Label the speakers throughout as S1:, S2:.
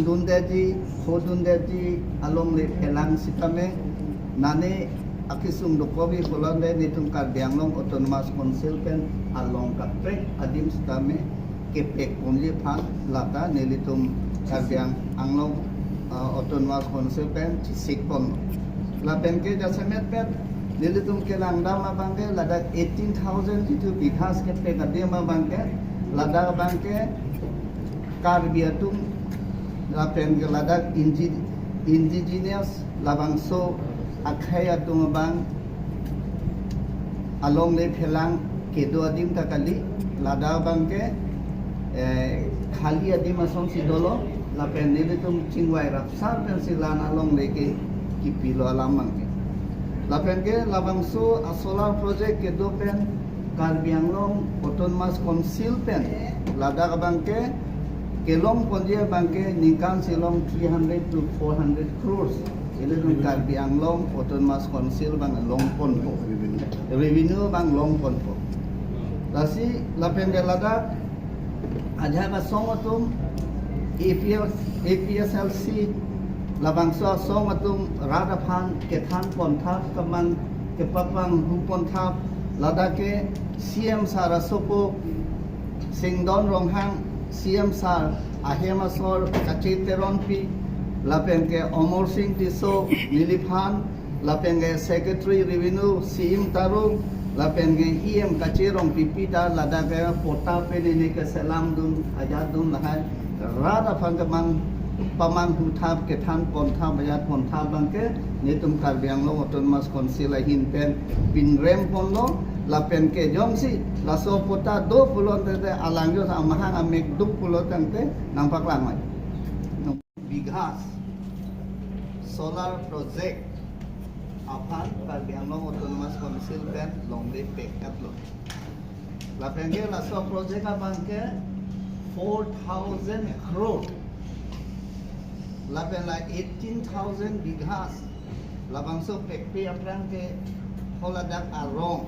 S1: dun deji ho dun deji along le phelang sitame nane akisung dokobi polande nitum Karbi Anglong Autonomous Council pen along kapre adim sitame kepek only pan lata nelitum Karbi Anglong Autonomous Council pen sikpon la pen ke jasemet pet nelitum ke langdam la bangke ladak 18,000 itu bighas kepek adim ma bangke ladak bangke Karbi atum la pen ke ladak indigenous labangso akhaya tumabang along le phelang kedo adim takali lada bangke khali adim asom sidolo la pen ne tum chingwai rapsar pen silan along le ke kipilo alam bangke la pen ke labangso solar project kedo pen Karbi Anglong Autonomous Council pen lada bangke kelong ponje bangke nikan silong 300 to 400 crores ini Karbi Anglong Autonomous Council bang longpon po revenue bang longpon po lasi lapen gelada aja ka songatum APSLC labangso songatum radaphan kethan pontha kamang kepapang hupontha ladake CM Sarasopo Singdon Ronghang CM Sar Ahemasor Kachiteronpi lapen ke Omor Singh Tiso Niliphan lapen ke Secretary Revenue Sim Tarung lapen ke EM Kachirong Pipita ladaga pota penini ke selam dun ajadun lahai rada pangkamang pamang hutab ke than ponta bayat ponta bangke nitum Karbi Anglong Autonomous Council hin pen pinrem pondo lapen ke jongsi laso pota do pulon tete alangyo sa mahang amek duk pulon tante nampak lamai bighas solar project apan Karbi Anglong Autonomous Council pen longde pekat lo la penge la so project abangke 4,000 crore la pen la 18,000 bighas la bangso pekpe aprang ke holadak arong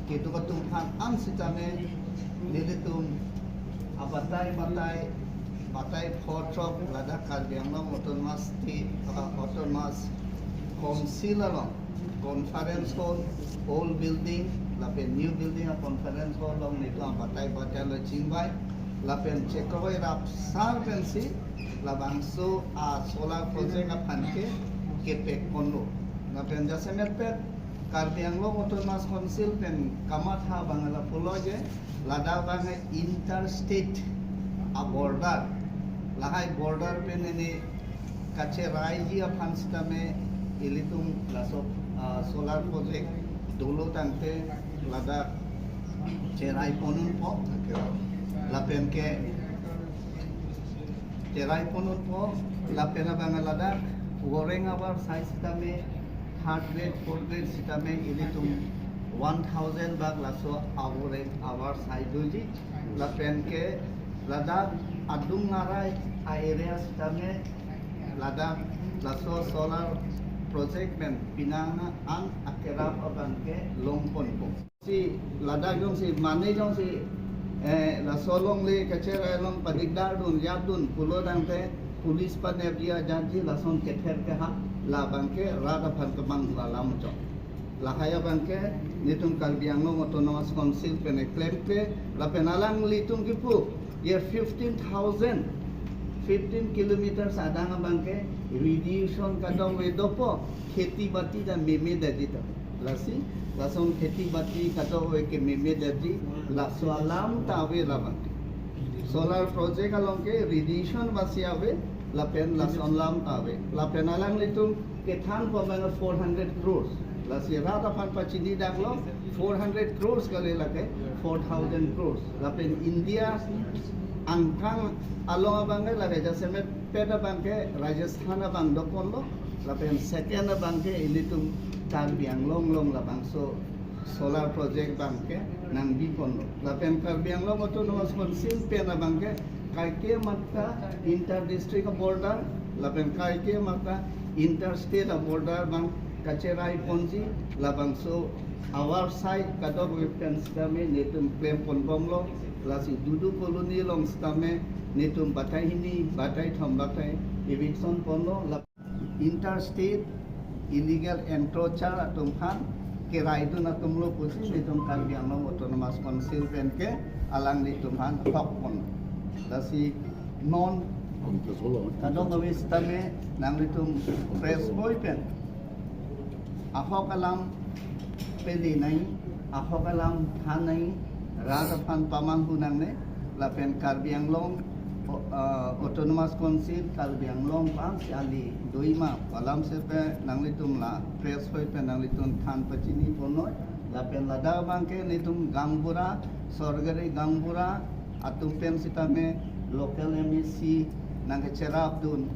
S1: kitu katumpan ang sitame nilitum batai portrop lada Karbi Anglong Autonomous Council along conference hall old building lapen new building a conference hall long nito batai lo chingbai lapen chekoy rap sar pensi labangso a solar project a panke kepek kondo lapen jasemet pet Karbi Anglong Autonomous Council pen kamatha bangala puloje lada bangai interstate a border lahai border pen ini kache rai ji aphan stame ilitum laso solar project dolo tante lada cherai ponun po lapen ke cherai ponun po lapen bangala lada goreng abar size stame third grade fourth grade sitame ilitum 1000 bag laso our size doji lapen ke lada adung ngarai area sitame lada laso solar project men pinana ang akerap abangke longpon po si lada jong si mane jong si la solong le kachera long padigdar dun yadun pulo dangte pulis pa nebia janji lason kether ke ha la bangke rada phan kamang lalam cho la haya bangke nitum Karbi Anglong Autonomous Council pen claim pe la penalang litung kipu year 15,000 15 kilometers adang bangke radiation kadang wedopo kheti bati da meme dadita lasi lason kheti bati kato we ke meme dadi la soalam tawe labang solar project along ke radiation basiawe la pen la sonlam tawe la penalang litum kethan pamang 400 crores lasi rata pan pachidi daglo 400 crores kale lake 4,000 crores la pen India angkang along abangke la jasemet peda bangke Rajasthan abang dokonlo lapen second bangke ilitum Karbi Anglong long labangso solar project bangke nang bipondo lapen Karbi Anglong Autonomous Council pena bangke kaike matka inter district border lapen kaike matka interstate border bang kacerai ponji labangso our side kadog weapons kami netum claim pon bomlo lasi dudu koloni long stame nitum batai hini batai thom batai eviction pono interstate illegal encroacher atum khan ke raidun atum lo pusi nitum Karbi Anglong Autonomous Council pen ke alang nitum han hok pon dasi non kadong awis tame nang nitum press boy pen ahok alam peli nai ahok alam than nai Radapan pamang punang ne lapen Karbi Anglong Autonomous Council Karbi Anglong pang siali doima palam sepe nang litum la press hoy pe nang litum than pachini ponoi lapen lada bangke litum gangbura sorgari gangbura atum pen sitame local MEC nang cerap dun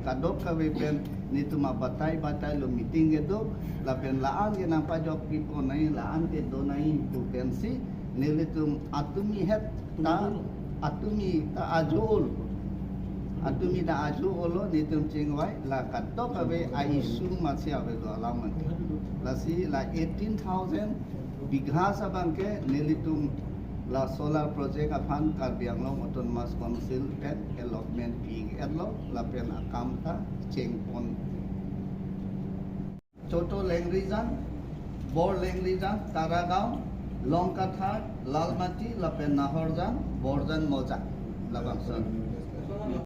S1: kadok kawe pen nituma batai lo meeting gedo lapen laan ge nang pajok ki ponai laan ke donai tu pensi nilitum atumi het ta atumi ta ajul atumi da ajul lo nitum chingwai la katto kabe aisu masya be do alaman la si la 18000 bigha sabangke nilitum la solar project afan Karbi Anglong Autonomous Council pen allotment ping edlo la pen akamta chengpon Choto Lengrijan Bor Lengrijan Taragaon Longkathat, Lalmati, Lapen Nahorjan, Borjan Moja, Labangsan.